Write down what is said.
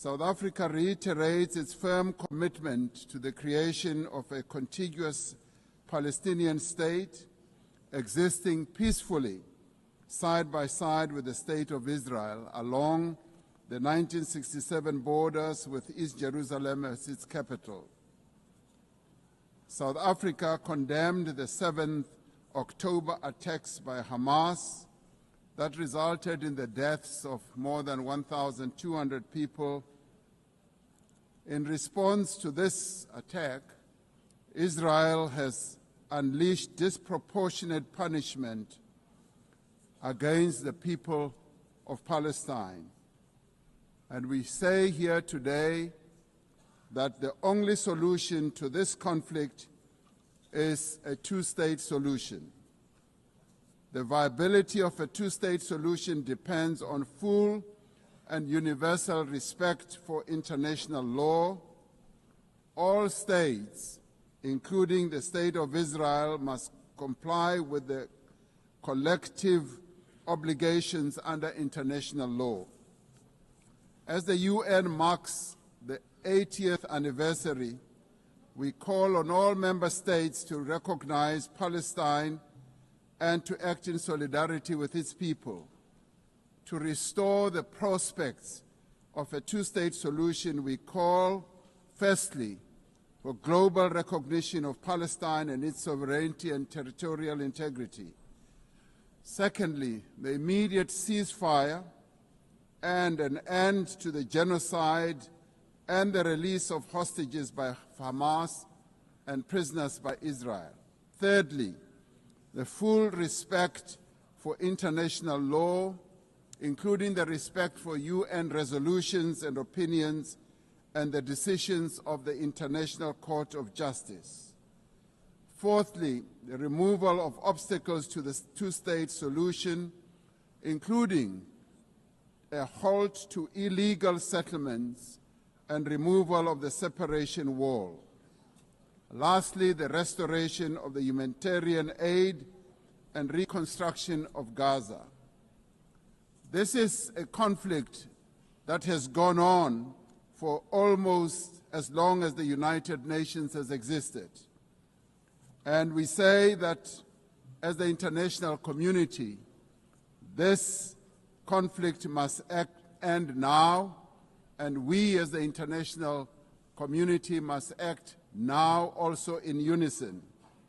South Africa reiterates its firm commitment to the creation of a contiguous Palestinian state existing peacefully side by side with the State of Israel along the 1967 borders with East Jerusalem as its capital. South Africa condemned the 7th October attacks by Hamas that resulted in the deaths of more than 1,200 people. In response to this attack, Israel has unleashed disproportionate punishment against the people of Palestine. And we say here today that the only solution to this conflict is a two-state solution. The viability of a two-state solution depends on full and universal respect for international law. All states, including the State of Israel, must comply with the collective obligations under international law. As the UN marks the 80th anniversary, we call on all member states to recognize Palestine and to act in solidarity with its people. To restore the prospects of a two-state solution, we call, firstly, for global recognition of Palestine and its sovereignty and territorial integrity. Secondly, the immediate ceasefire and an end to the genocide and the release of hostages by Hamas and prisoners by Israel. Thirdly, the full respect for international law, including the respect for UN resolutions and opinions and the decisions of the International Court of Justice. Fourthly, the removal of obstacles to the two-state solution, including a halt to illegal settlements and removal of the separation wall. Lastly, the restoration of the humanitarian aid and reconstruction of Gaza. This is a conflict that has gone on for almost as long as the United Nations has existed. And we say that as the international community, this conflict must end now, and we as the international community must act now also in unison.